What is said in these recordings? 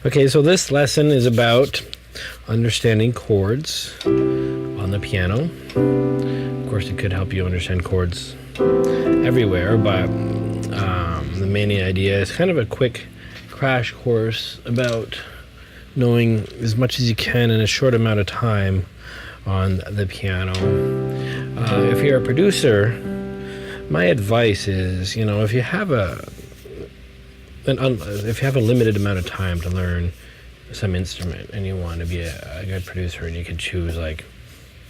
Okay, so this lesson is about understanding chords on the piano. Of course, it could help you understand chords everywhere, but the main idea is kind of a quick crash course about knowing as much as you can in a short amount of time on the piano. If you're a producer, my advice is, if you have a limited amount of time to learn some instrument and you want to be a good producer, and you can choose like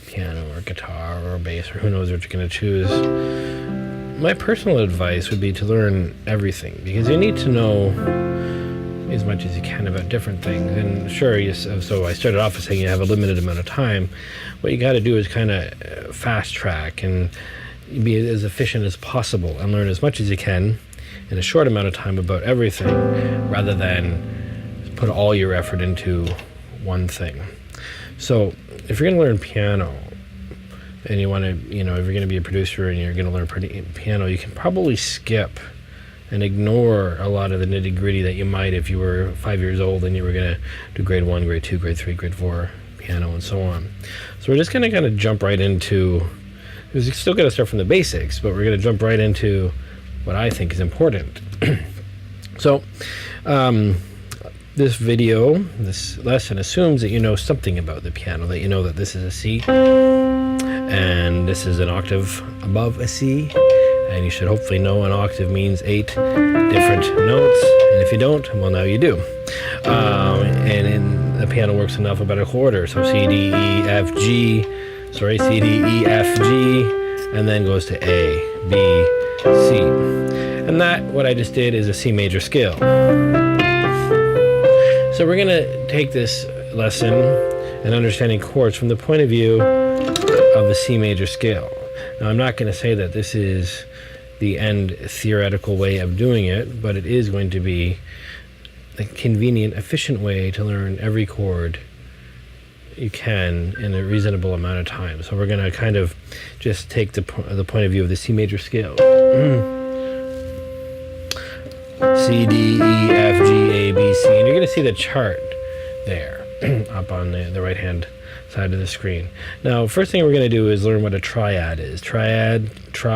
piano or guitar or bass or who knows what you're going to choose, my personal advice would be to learn everything, because you need to know as much as you can about different things. And sure, so I started off with saying you have a limited amount of time. What you got to do is kind of fast track and be as efficient as possible and learn as much as you can in a short amount of time about everything, rather than put all your effort into one thing. So if you're going to learn piano and you want to, if you're going to be a producer and you're going to learn piano, you can probably skip and ignore a lot of the nitty gritty that you might if you were 5 years old and you were going to do grade 1, grade 2, grade 3, grade 4 piano and so on. So we're just going to kind of jump right into, we're still going to start from the basics, but we're going to jump right into what I think is important. So this lesson assumes that you know something about the piano, that you know that this is a C and this is an octave above a C, and you should hopefully know an octave means 8 different notes, and if you don't, well, now you do. And the piano works in alphabetical order, so C, D, E, F, G, and then goes to A, B, C. And that, what I just did, is a C major scale. So we're going to take this lesson and understanding chords from the point of view of the C major scale. Now, I'm not going to say that this is the end theoretical way of doing it, but it is going to be a convenient, efficient way to learn every chord you can in a reasonable amount of time. So we're going to kind of just take the point of view of the C major scale. C, D, E, F, G, A, B, C. And you're going to see the chart there up on the right-hand side of the screen. Now, first thing we're going to do is learn what a triad is. Tri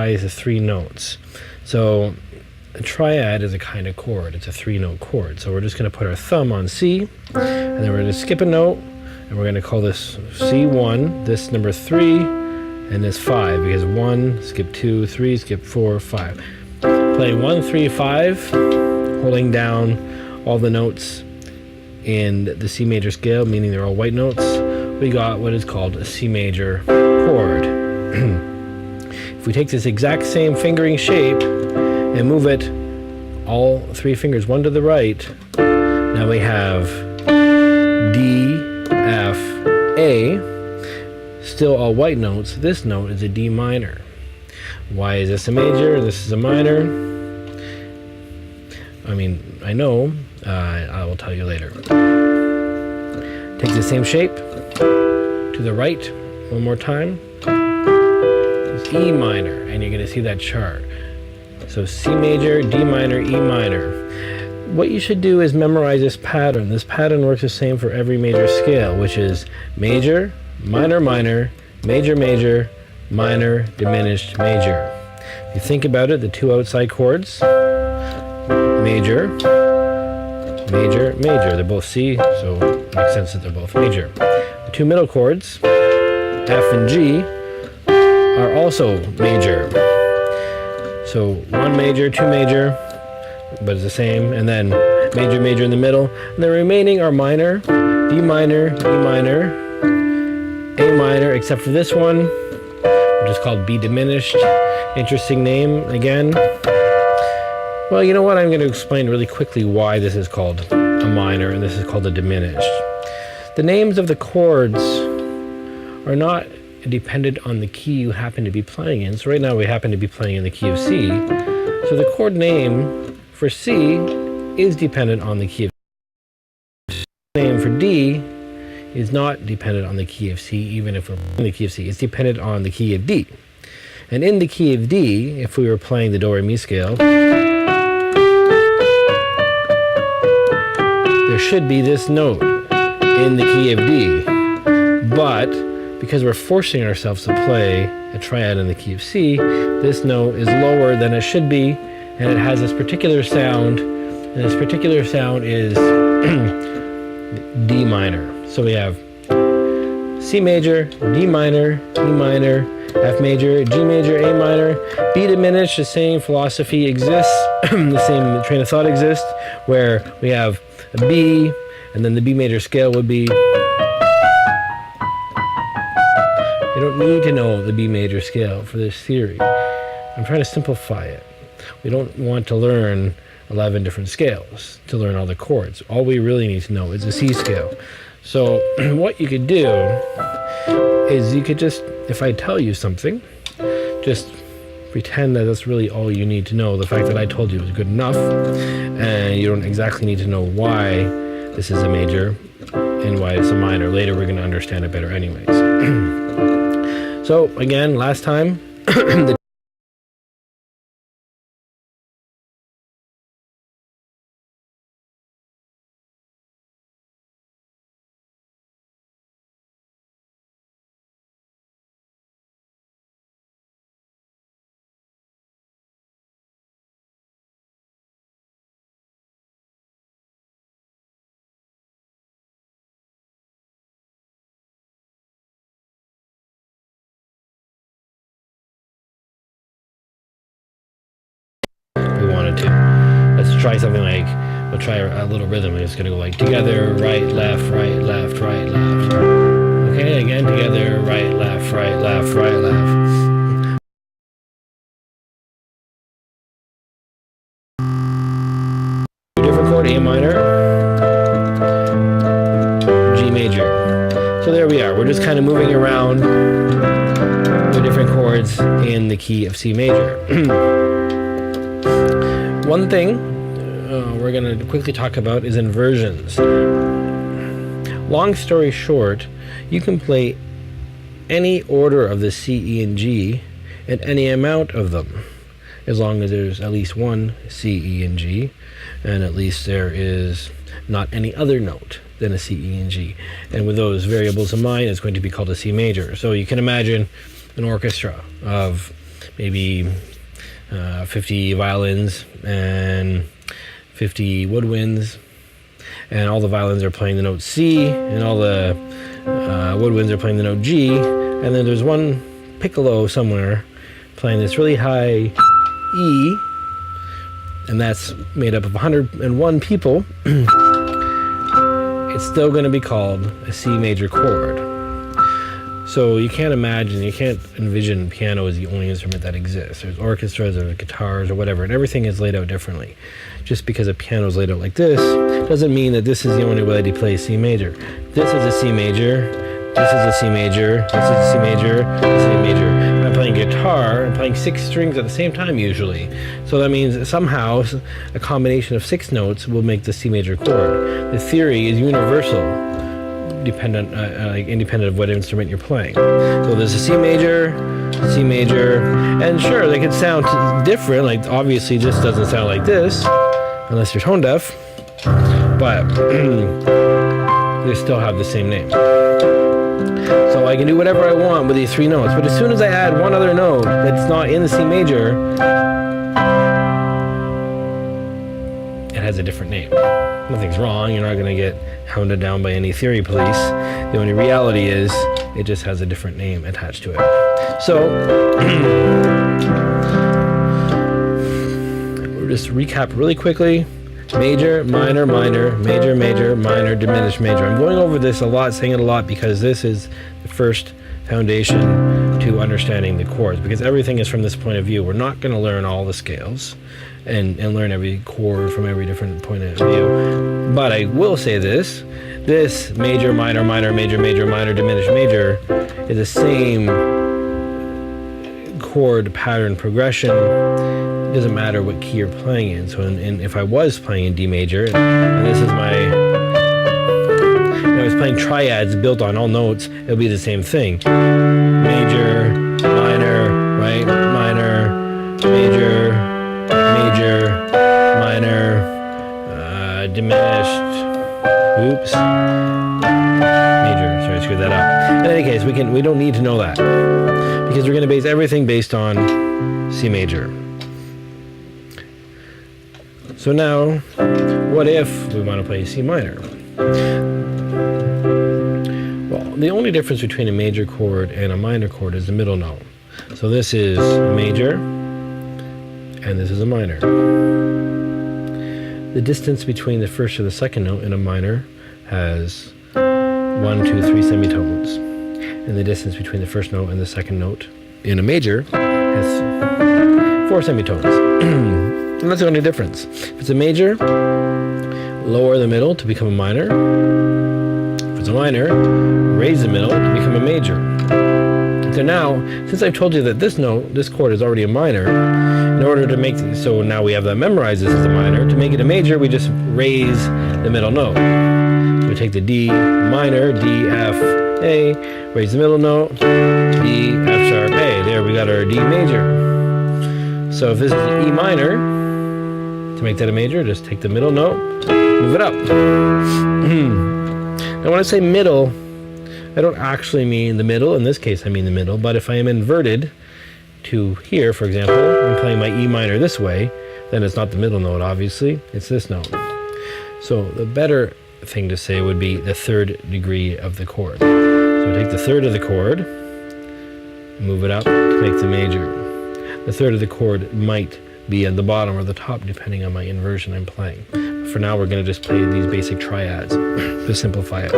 is the 3 notes. So a triad is a kind of chord. It's a 3-note chord. So we're just going to put our thumb on C, and then we're going to skip a note, and we're going to call this C1, this number 3, and this 5, because 1, skip 2, 3, skip 4, 5. Playing 1, 3, 5, holding down all the notes in the C major scale, meaning they're all white notes, we got what is called a C major chord. If we take this exact same fingering shape and move it all 3 fingers, one to the right, now we have D, F, A, still all white notes. This note is a D minor. Why is this a major? This is a minor. I know. I will tell you later. Take the same shape to the right one more time. It's E minor, and you're going to see that chart. So C major, D minor, E minor. What you should do is memorize this pattern. This pattern works the same for every major scale, which is major, minor, minor, major, major, minor, diminished, major. If you think about it, the 2 outside chords, major, major, major. They're both C, so it makes sense that they're both major. The 2 middle chords, F and G, are also major. So 1 major, 2 major, but it's the same, and then major, major in the middle. And the remaining are minor, D minor, E minor, A minor, except for this one, which is called B diminished. Interesting name again. Well, you know what? I'm going to explain really quickly why this is called a minor and this is called a diminished. The names of the chords are not dependent on the key you happen to be playing in. So right now we happen to be playing in the key of C. So the chord name for C is dependent on the key of C. The name for D is not dependent on the key of C, even if we're in the key of C. It's dependent on the key of D. And in the key of D, if we were playing the Do, Re, Mi scale, there should be this note in the key of D. But because we're forcing ourselves to play a triad in the key of C, this note is lower than it should be, and it has this particular sound, and this particular sound is D minor. So we have C major, D minor, E minor, F major, G major, A minor, B diminished. The same philosophy exists, the same train of thought exists, where we have a B, and then the B major scale would be. You don't need to know the B major scale for this theory. I'm trying to simplify it. We don't want to learn 11 different scales to learn all the chords. All we really need to know is the C scale. So what you could do is you could just, if I tell you something, just pretend that that's really all you need to know. The fact that I told you is good enough, and you don't exactly need to know why this is a major and why it's a minor. Later we're going to understand it better anyways. So again, last time, we wanted to. Let's try something like, we'll try a little rhythm, and it's going to go like together, right, left, right, left, right, left. Okay, again, together, right, left, right, left, right, left. Different chord, A minor, G major. So there we are. We're just kind of moving around the different chords in the key of C major. One thing we're going to quickly talk about is inversions. Long story short, you can play any order of the C, E, and G and any amount of them, as long as there's at least one C, E, and G, and at least there is not any other note than a C, E, and G. And with those variables in mind, it's going to be called a C major. So you can imagine an orchestra of maybe 50 violins and 50 woodwinds, and all the violins are playing the note C, and all the woodwinds are playing the note G, and then there's one piccolo somewhere playing this really high E, and that's made up of 101 people. It's still going to be called a C major chord. So you can't envision piano as the only instrument that exists. There's orchestras or guitars or whatever, and everything is laid out differently. Just because a piano is laid out like this doesn't mean that this is the only way that he plays C major. This is a C major, this is a C major, this is a C major, this is a major. When I'm playing guitar, I'm playing 6 strings at the same time usually. So that means that somehow a combination of 6 notes will make the C major chord. The theory is universal, independent of what instrument you're playing. So there's a C major, and sure, they could sound different. Like obviously this doesn't sound like this, unless you're tone deaf, but they still have the same name. So I can do whatever I want with these 3 notes, but as soon as I add one other note that's not in the C major, it has a different name. Nothing's wrong, you're not going to get hounded down by any theory police. The only reality is it just has a different name attached to it. So we'll just recap really quickly. Major, minor, minor, major, major, minor, diminished, major. I'm going over this a lot, saying it a lot, because this is the first foundation to understanding the chords, because everything is from this point of view. We're not going to learn all the scales and learn every chord from every different point of view. But I will say this major, minor, minor, major, major, minor, diminished, major is the same chord pattern progression. It doesn't matter what key you're playing in. So if I was playing in D major, and this is I was playing triads built on all notes, it'll be the same thing. Major, minor, right, minor, major, major, minor, diminished, Oops. Major. Sorry, I screwed that up. In any case, we don't need to know that because we're going to base everything based on C major. So now, what if we want to play C minor? Well, the only difference between a major chord and a minor chord is the middle note. So this is a major, and this is a minor. The distance between the first and the second note in a minor has 1, 2, 3 semitones. And the distance between the first note and the second note in a major has 4 semitones. And that's the only difference. If it's a major, lower the middle to become a minor. If it's a minor, raise the middle to become a major. So now, since I've told you that this chord is already a minor, in order to make, so now we have that memorized, this is a minor. To make it a major, we just raise the middle note. So we take the D minor, D, F, A, raise the middle note, D, F sharp, A. There we got our D major. So if this is an E minor, to make that a major, just take the middle note, move it up. Now when I say middle, I don't actually mean the middle. In this case, I mean the middle. But if I am inverted to here, for example, I'm playing my E minor this way, then it's not the middle note, obviously. It's this note. So the better thing to say would be the third degree of the chord. So take the third of the chord, move it up to make the major. The third of the chord might be at the bottom or the top, depending on my inversion I'm playing. But for now, we're going to just play these basic triads to simplify it.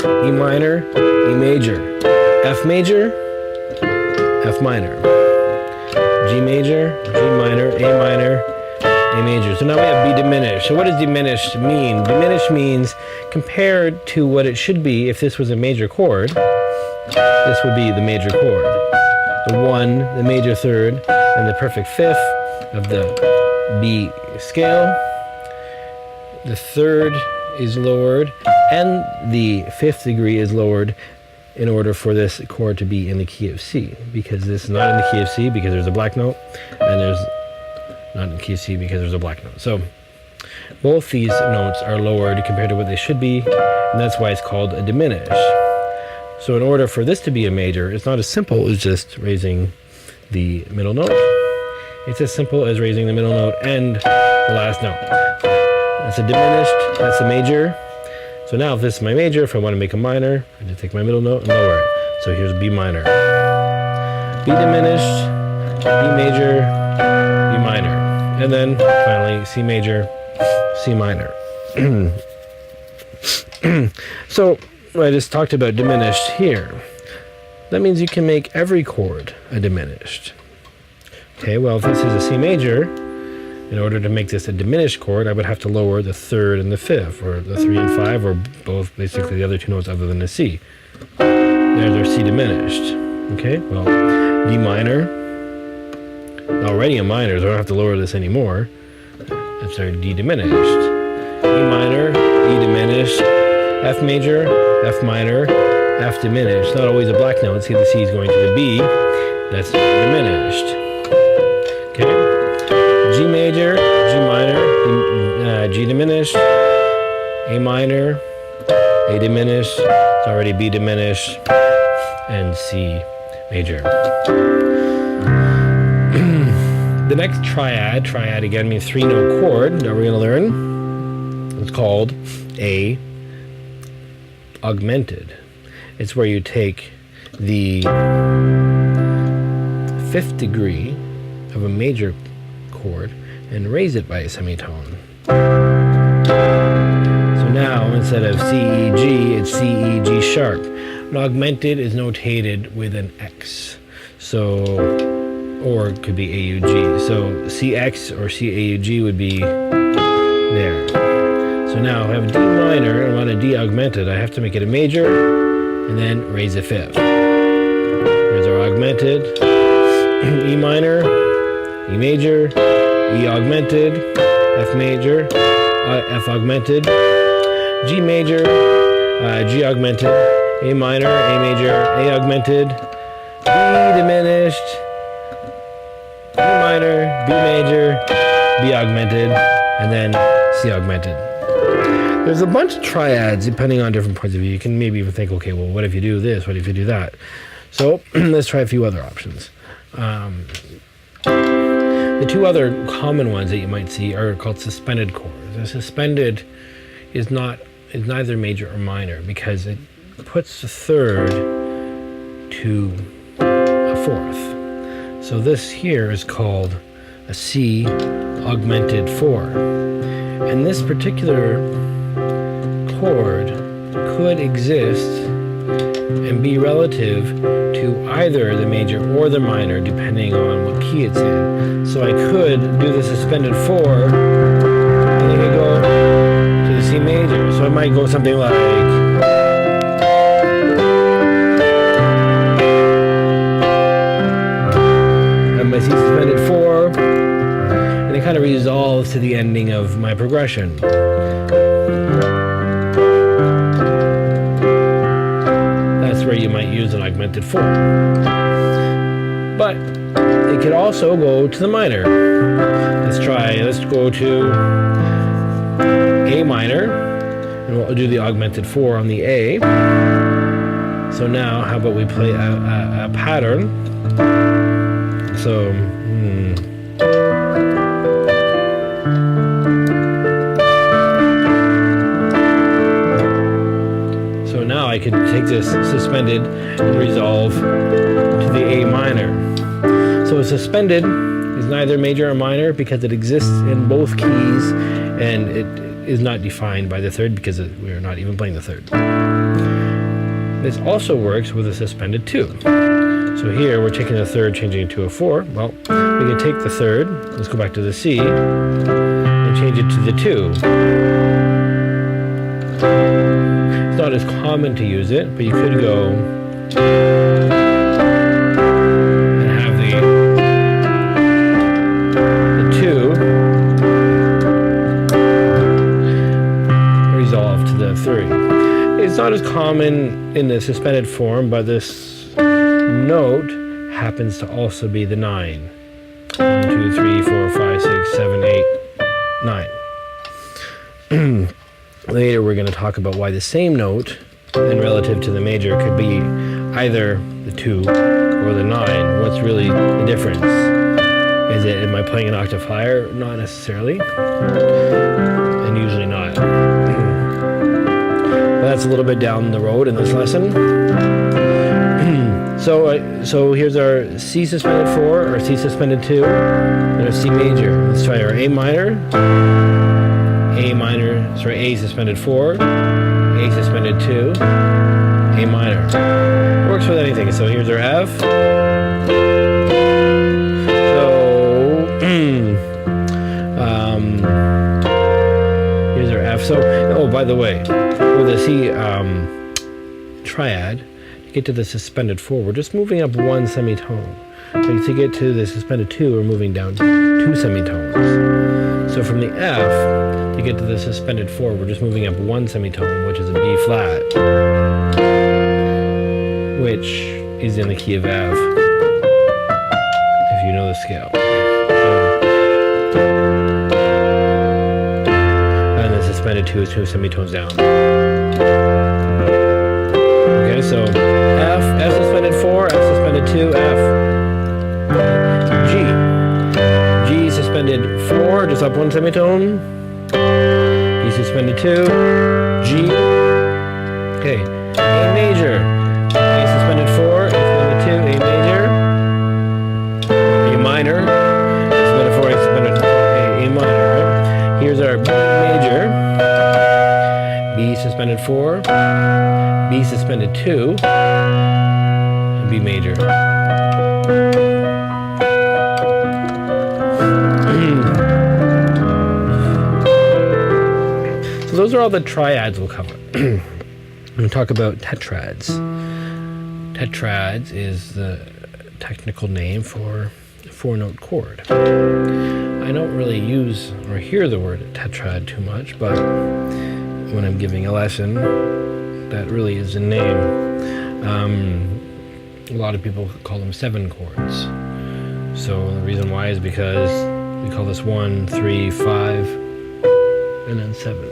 E minor, E major, F major, F minor, G major, G minor, A minor, A major. So now we have B diminished. So what does diminished mean? Diminished means compared to what it should be if this was a major chord, this would be the major chord. The 1, the major third, and the perfect fifth of the B scale. The third is lowered, and the fifth degree is lowered in order for this chord to be in the key of C, because this is not in the key of C because there's a black note, and there's not in the key of C because there's a black note. So both these notes are lowered compared to what they should be, and that's why it's called a diminished. So in order for this to be a major, it's not as simple as just raising the middle note. It's as simple as raising the middle note and the last note. That's a diminished, that's a major. So now if this is my major, if I want to make a minor, I just take my middle note and lower it. So here's B minor. B diminished, B major, B minor. And then finally C major, C minor. So I just talked about diminished here. That means you can make every chord a diminished. Okay, well if this is a C major, in order to make this a diminished chord, I would have to lower the third and the fifth, or the 3 and 5, or both, basically the other two notes other than the C. There's our C diminished. Okay, well, D minor, already a minor, so I don't have to lower this anymore. That's our D diminished. E minor, E diminished, F major, F minor, F diminished. Not always a black note. See, the C is going to the B. That's diminished. Okay. G major, G minor, G diminished, A minor, A diminished. It's already B diminished, and C major. The next triad again means 3-note chord that we're going to learn. It's called a augmented. It's where you take the 5th degree of a major chord and raise it by a semitone. So now instead of C, E, G, it's C, E, G sharp. An augmented is notated with an X. So, or it could be A, U, G. So CX or C, A, U, G would be there. So now if I have a D minor and I want a D augmented, I have to make it a major and then raise a 5th. Here's our augmented. E minor, E major, E augmented, F major, F augmented, G major, G augmented, A minor, A major, A augmented, B diminished, B minor, B major, B augmented, and then C augmented. There's a bunch of triads depending on different points of view. You can maybe even think, okay, well, what if you do this? What if you do that? So let's try a few other options. The two other common ones that you might see are called suspended chords. A suspended is neither major or minor because it puts the third to a fourth. So this here is called a C augmented 4. And this particular chord could exist and be relative to either the major or the minor depending on what key it's in. So I could do the suspended 4 and then I could go to the C major. So I might go something like, and my C suspended 4, and it kind of resolves to the ending of my progression. That's where you might use an augmented 4. But it could also go to the minor. Let's go to A minor, and we'll do the augmented 4 on the A. So now, how about we play a pattern? So, so now I could take this suspended and resolve to the A minor. So a suspended is neither major or minor because it exists in both keys, and it is not defined by the third because we're not even playing the third. This also works with a suspended 2. So here we're taking the third, changing it to a 4. Well, we can take the third, let's go back to the C, and change it to the 2. It's not as common to use it, but you could go and have the 2 resolve to the 3. It's not as common in the suspended form, but this note happens to also be the 9. 1, 2, 3, 4, 5, 6, 7, 8, 9. Later we're going to talk about why the same note, in relative to the major, could be either the 2 or the 9. What's really the difference? Am I playing an octave higher? Not necessarily, and usually not. But that's a little bit down the road in this lesson. So here's our C suspended 4, our C suspended 2, and our C major. Let's try our A minor, A suspended 4, A suspended 2, A minor. Works with anything. So here's our F. Here's our F. So, oh, by the way, with the C triad, to get to the suspended 4, we're just moving up one semitone. But to get to the suspended 2, we're moving down 2 semitones. So from the F, to get to the suspended 4, we're just moving up one semitone, which is a B flat, which is in the key of F, if you know the scale. And the suspended 2 is 2 semitones down. Okay, so F suspended 4, F suspended 2, F. G suspended 4, just up one semitone. D suspended 2, G. Okay, A major. A suspended 4, A suspended 2, A major. A minor. A suspended 4, A suspended A minor. Right? Here's our B major. B suspended 4, B suspended 2, and B major. So those are all the triads we'll cover. We're going to talk about tetrads. Tetrads is the technical name for a 4-note chord. I don't really use or hear the word tetrad too much, but when I'm giving a lesson, that really is a name. A lot of people call them 7 chords. So the reason why is because we call this 1, 3, 5, and then 7.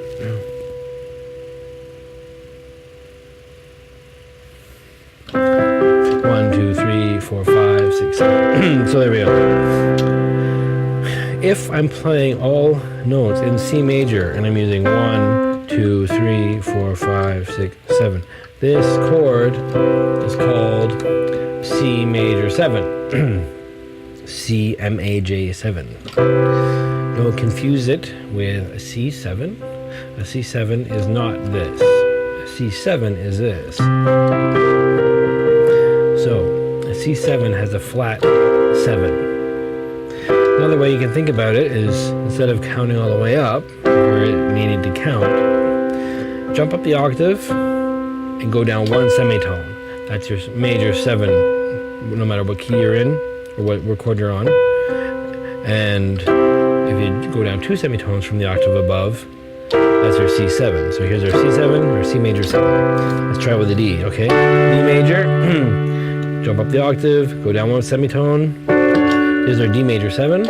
6, 7. So there we go. If I'm playing all notes in C major and I'm using 1, 2, 3, 4, 5, 6, 7, this chord is called C major 7. C MAJ 7. Don't confuse it with a C7. A C7 is not this. A C7 is this. So a C7 has a flat 7. Another way you can think about it is, instead of counting all the way up, where it needed to count, jump up the octave and go down 1 semitone. That's your major 7, no matter what key you're in or what chord you're on. And if you go down 2 semitones from the octave above, that's your C7. So here's our C7 or C major 7. Let's try with the D, okay? D major, jump up the octave, go down 1 semitone. Here's our D major 7. Go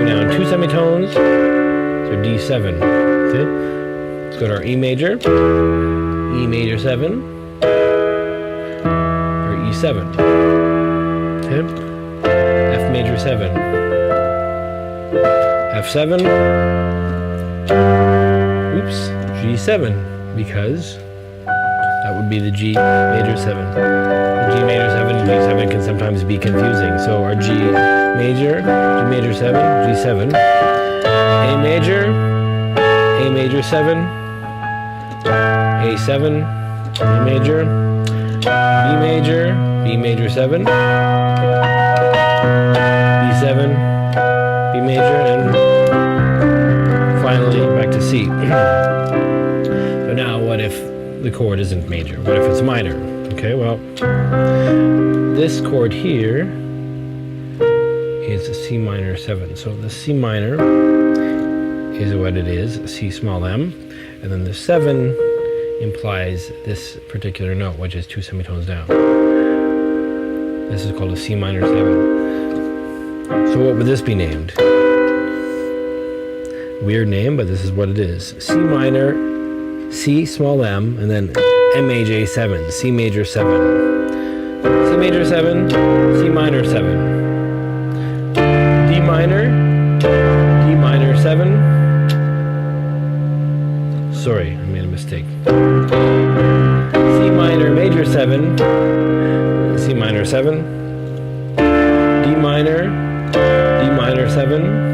down 2 semitones, so D7, okay? Let's go to our E major 7, or E7, okay? F major 7, F7, oops, G7, because that would be the G major 7. The G major 7 and G7 can sometimes be confusing. So our G major 7, G7, A major 7, A7, A major, B major 7, B7, B major, and finally back to C. So now what if the chord isn't major? What if it's minor? Okay, well, this chord here is a C minor 7. So the C minor is what it is, C small m, and then the 7 implies this particular note, which is 2 semitones down. This is called a C minor 7. So what would this be named? Weird name, but this is what it is. C minor, C small m, and then MAJ 7, C major 7. C major 7, C minor 7. D minor 7. Sorry, I made a mistake. C minor major 7, C minor 7. D minor 7.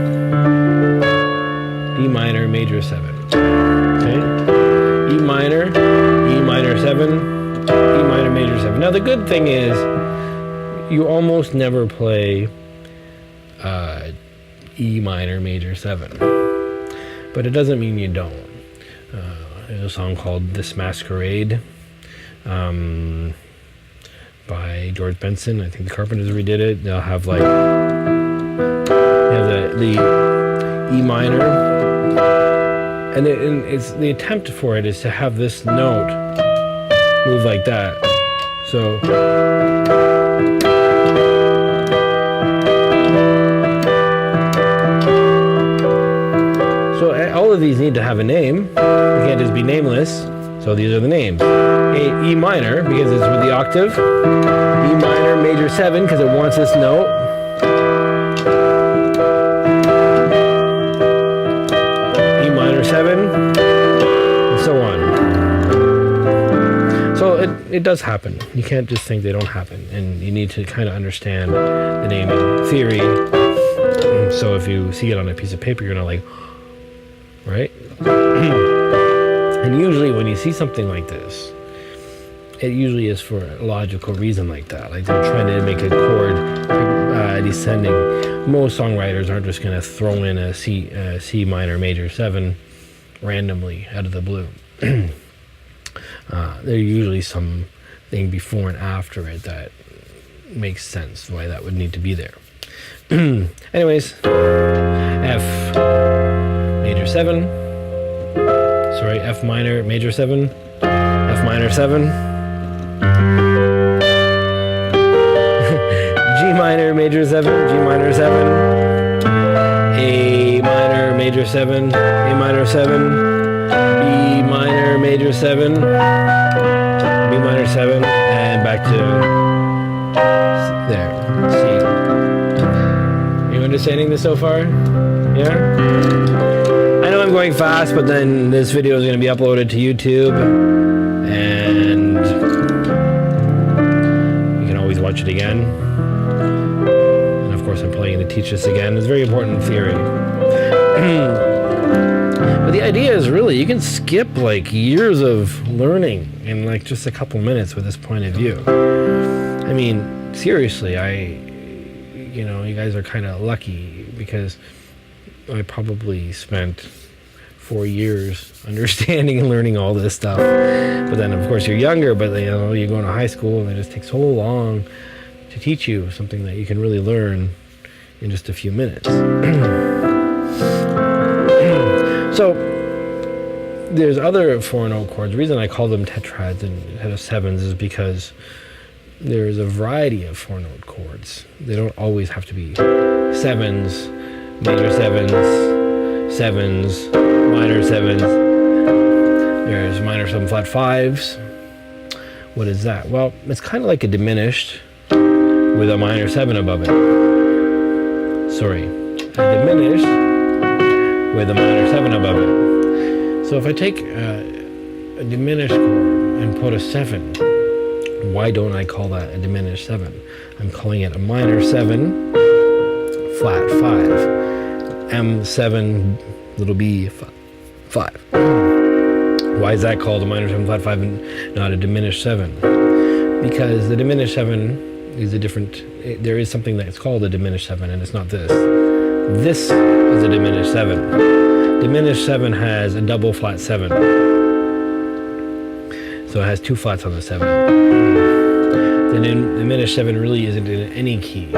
D minor major 7. Okay? E minor 7, E minor major 7. Now the good thing is, you almost never play E minor major 7. But it doesn't mean you don't. There's a song called This Masquerade by George Benson. I think the Carpenters redid it. They'll have like, the E minor, and it's the attempt for it is to have this note move like that. So all of these need to have a name. They can't just be nameless. So these are the names. E minor, because it's with the octave. E minor major 7, because it wants this note. E minor 7, and so on. So it does happen. You can't just think they don't happen, and you need to kind of understand the naming theory. So if you see it on a piece of paper, you're not like, right? And usually when you see something like this, it usually is for a logical reason like that. Like they're trying to make a chord descending. Most songwriters aren't just going to throw in a C minor major 7 randomly out of the blue. There's usually something before and after it that makes sense why that would need to be there. Anyways, F major 7. Sorry, F minor major 7. F minor 7. G minor major 7. G minor 7. A minor major 7. A minor 7. B minor major 7. B B minor 7, and back to there, C. You understanding this so far? Yeah? I know I'm going fast, but then this video is going to be uploaded to YouTube, and you can always watch it again. And of course I'm planning to teach this again. It's very important theory. But the idea is really, you can skip like years of learning in like just a couple minutes with this point of view. I mean, seriously, you guys are kind of lucky, because I probably spent 4 years understanding and learning all this stuff. But then, of course, you're younger, but you're going to high school, and it just takes so long to teach you something that you can really learn in just a few minutes. So, there's other 4-note chords. The reason I call them tetrads instead of sevens is because there's a variety of 4-note chords. They don't always have to be sevens, major sevens, sevens, minor sevens. There's minor 7 flat 5s. What is that? Well, it's kind of like a diminished with a minor 7 above it. Sorry, a diminished with a minor 7 above it. So if I take a diminished chord and put a 7, why don't I call that a diminished 7? I'm calling it a minor 7 flat 5. M7 little b 5. Why is that called a minor 7 flat 5 and not a diminished 7? Because the diminished 7 is a different, there is something that's called a diminished 7, and it's not this. This is a diminished 7. Diminished 7 has a double flat 7. So it has 2 flats on the 7. The diminished 7 really isn't in any key.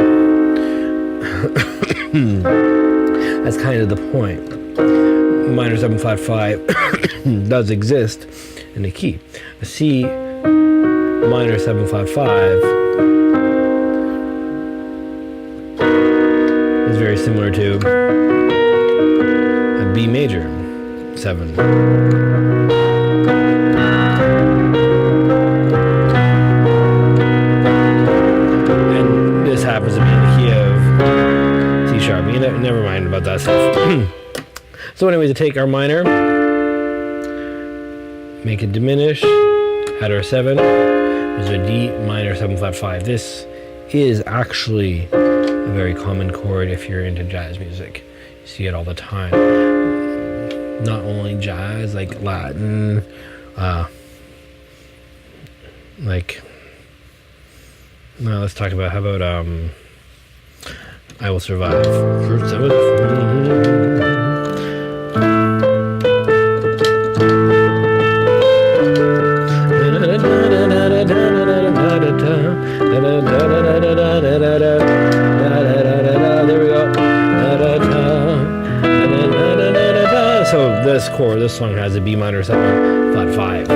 That's kind of the point. Minor 7 flat 5 does exist in a key. A C minor 7 flat 5 is very similar to B major 7. And this happens to be in the key of C sharp. Never mind about that stuff. So anyway, to take our minor, make it diminish, add our 7, there's a D minor 7 flat 5. This is actually a very common chord if you're into jazz music. You see it all the time. Not only jazz, like Latin, now let's talk about, how about I Will Survive. There we go. So this song has a B minor 7 flat 5,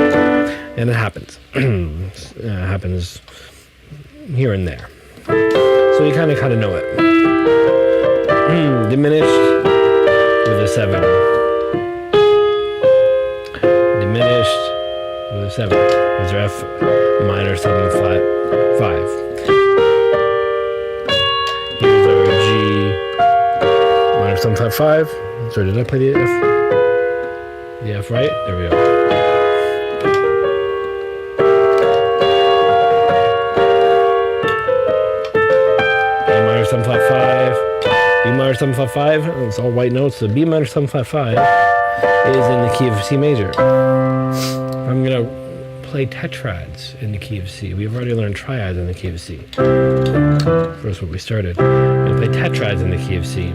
and it happens. It happens here and there. So you kind of know it. Diminished with a 7. Diminished with a 7. There's our F minor 7 flat 5. Here's our G minor 7 flat 5. Sorry, did I play the F? The F right? There we go. A minor 7 flat 5. B minor 7 flat 5. It's all white notes. So B minor 7 flat 5 is in the key of C major. I'm going to play tetrads in the key of C. We've already learned triads in the key of C. First, what we started. I'm going to play tetrads in the key of C.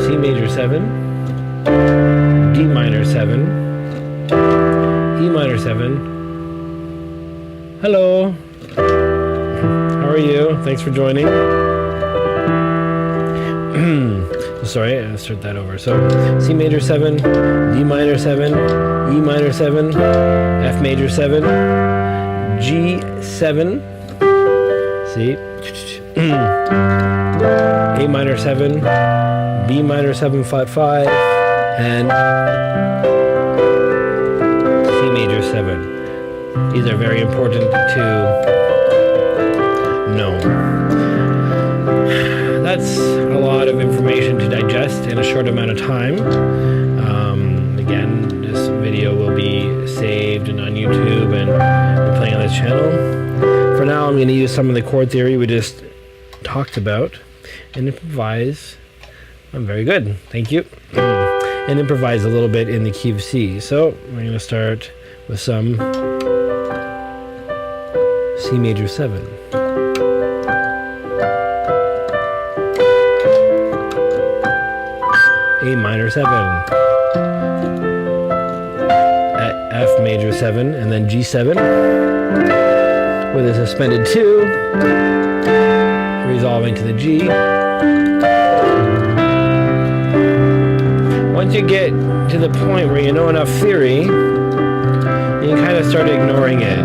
C major 7, D minor 7, E minor 7. Hello. How are you? Thanks for joining. Sorry, I'll start that over. So C major 7, D minor 7, E minor 7, F major 7, G 7. See? A minor 7, B minor 7 flat 5, and C major 7. These are very important to know. That's a lot of information to digest in a short amount of time. Again, this video will be saved and on YouTube and be playing on this channel. For now, I'm going to use some of the chord theory we just talked about and improvise. I'm very good, thank you. And improvise a little bit in the key of C. So we're going to start with some C major 7. A minor 7. F major 7, and then G7 with a suspended 2, resolving to the G. Once you get to the point where you know enough theory, you can kind of start ignoring it.